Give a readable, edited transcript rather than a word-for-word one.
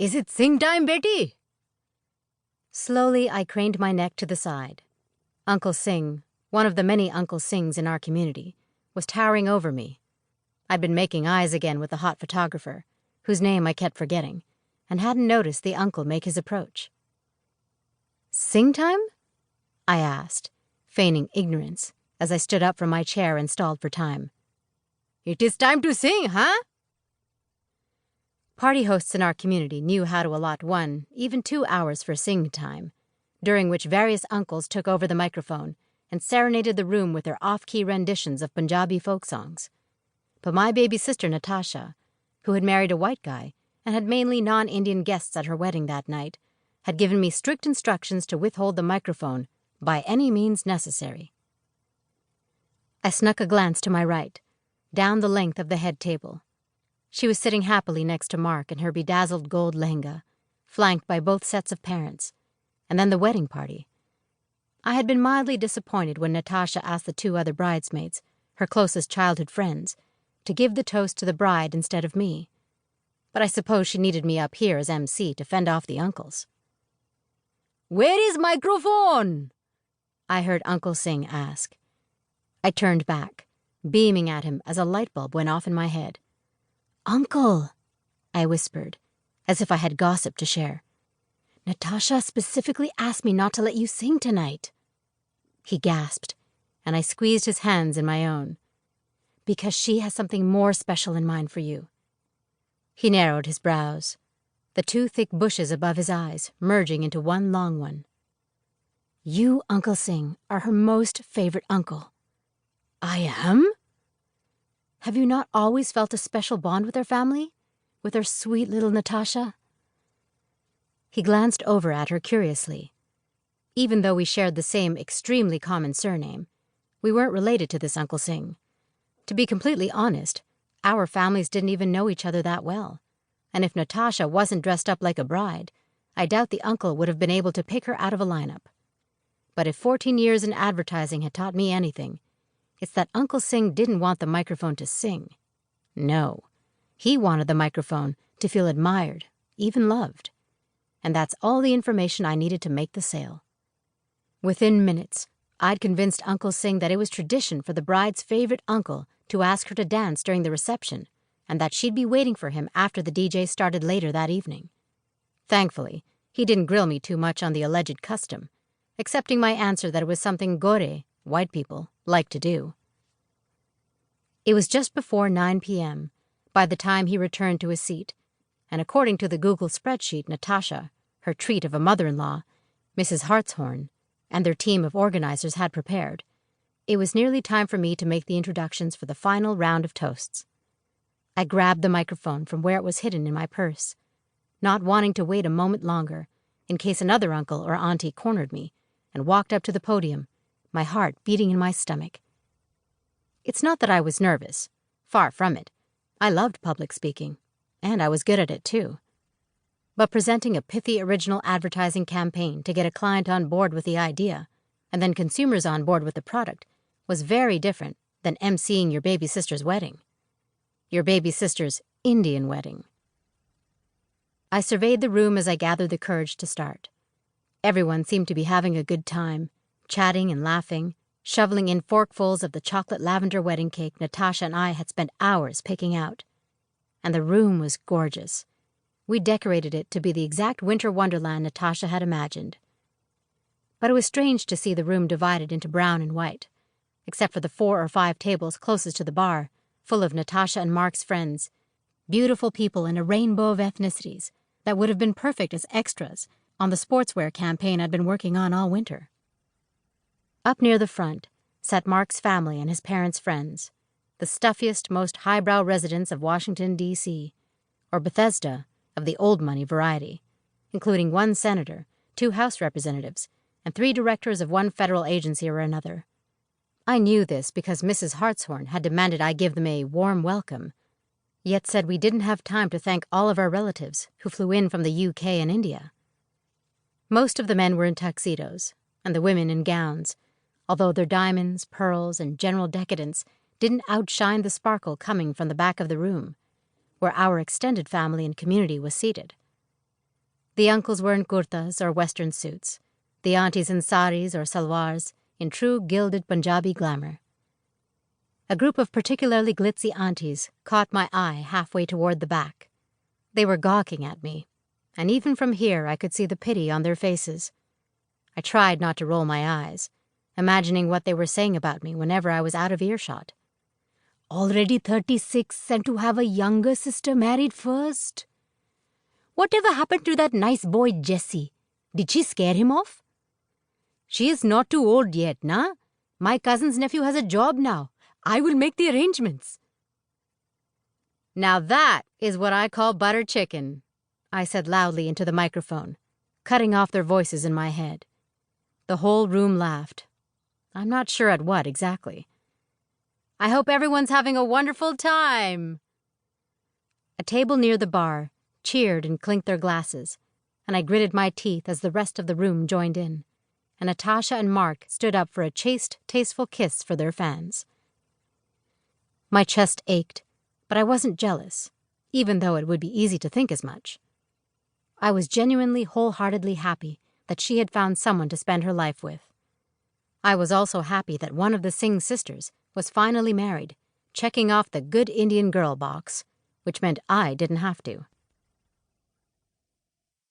Is it sing time, Betty? Slowly, I craned my neck to the side. Uncle Singh, one of the many Uncle Singhs in our community, was towering over me. I'd been making eyes again with the hot photographer, whose name I kept forgetting, and hadn't noticed the uncle make his approach. Sing time? I asked, feigning ignorance, as I stood up from my chair and stalled for time. It is time to sing, huh? Party hosts in our community knew how to allot 1, even 2 hours for sing time, during which various uncles took over the microphone and serenaded the room with their off-key renditions of Punjabi folk songs. But my baby sister Natasha, who had married a white guy and had mainly non-Indian guests at her wedding that night, had given me strict instructions to withhold the microphone by any means necessary. I snuck a glance to my right, down the length of the head table. She was sitting happily next to Mark in her bedazzled gold lehenga, flanked by both sets of parents, and then the wedding party. I had been mildly disappointed when Natasha asked the 2 other bridesmaids, her closest childhood friends, to give the toast to the bride instead of me. But I suppose she needed me up here as MC to fend off the uncles. Where is microphone? I heard Uncle Singh ask. I turned back, beaming at him as a light bulb went off in my head. Uncle, I whispered, as if I had gossip to share. Natasha specifically asked me not to let you sing tonight. He gasped, and I squeezed his hands in my own. Because she has something more special in mind for you. He narrowed his brows, the 2 thick bushes above his eyes merging into one long one. You, Uncle Singh, are her most favorite uncle. I am? Have you not always felt a special bond with her family? With her sweet little Natasha? He glanced over at her curiously. Even though we shared the same extremely common surname, we weren't related to this Uncle Singh. To be completely honest, our families didn't even know each other that well, and if Natasha wasn't dressed up like a bride, I doubt the uncle would have been able to pick her out of a lineup. But if 14 years in advertising had taught me anything, it's that Uncle Singh didn't want the microphone to sing. No, he wanted the microphone to feel admired, even loved. And that's all the information I needed to make the sale. Within minutes, I'd convinced Uncle Singh that it was tradition for the bride's favorite uncle to ask her to dance during the reception, and that she'd be waiting for him after the DJ started later that evening. Thankfully, he didn't grill me too much on the alleged custom, accepting my answer that it was something gore, white people, like to do. It was just before 9 p.m. by the time he returned to his seat, and according to the Google spreadsheet Natasha, her treat of a mother-in-law, Mrs. Hartshorn, and their team of organizers had prepared, it was nearly time for me to make the introductions for the final round of toasts. I grabbed the microphone from where it was hidden in my purse, not wanting to wait a moment longer in case another uncle or auntie cornered me, and walked up to the podium, my heart beating in my stomach. It's not that I was nervous. Far from it. I loved public speaking, and I was good at it too. But presenting a pithy original advertising campaign to get a client on board with the idea, and then consumers on board with the product, was very different than emceeing your baby sister's wedding. Your baby sister's Indian wedding. I surveyed the room as I gathered the courage to start. Everyone seemed to be having a good time, chatting and laughing, shoveling in forkfuls of the chocolate lavender wedding cake Natasha and I had spent hours picking out. And the room was gorgeous. We decorated it to be the exact winter wonderland Natasha had imagined. But it was strange to see the room divided into brown and white, except for the 4 or 5 tables closest to the bar, full of Natasha and Mark's friends, beautiful people in a rainbow of ethnicities that would have been perfect as extras on the sportswear campaign I'd been working on all winter. Up near the front sat Mark's family and his parents' friends, the stuffiest, most highbrow residents of Washington, D.C., or Bethesda of the old money variety, including 1 senator, 2 House representatives, and 3 directors of 1 federal agency or another. I knew this because Mrs. Hartshorn had demanded I give them a warm welcome, yet said we didn't have time to thank all of our relatives who flew in from the UK and India. Most of the men were in tuxedos, and the women in gowns, although their diamonds, pearls, and general decadence didn't outshine the sparkle coming from the back of the room, where our extended family and community was seated. The uncles were in kurtas or western suits, the aunties in saris or salwars, in true gilded Punjabi glamour. A group of particularly glitzy aunties caught my eye halfway toward the back. They were gawking at me, and even from here I could see the pity on their faces. I tried not to roll my eyes, imagining what they were saying about me whenever I was out of earshot. Already 36 and to have a younger sister married first? Whatever happened to that nice boy Jessie? Did she scare him off? She is not too old yet, nah? My cousin's nephew has a job now. I will make the arrangements. Now that is what I call butter chicken, I said loudly into the microphone, cutting off their voices in my head. The whole room laughed. I'm not sure at what exactly. I hope everyone's having a wonderful time. A table near the bar cheered and clinked their glasses, and I gritted my teeth as the rest of the room joined in, and Natasha and Mark stood up for a chaste, tasteful kiss for their fans. My chest ached, but I wasn't jealous, even though it would be easy to think as much. I was genuinely, wholeheartedly happy that she had found someone to spend her life with. I was also happy that one of the Singh sisters was finally married, checking off the good Indian girl box, which meant I didn't have to.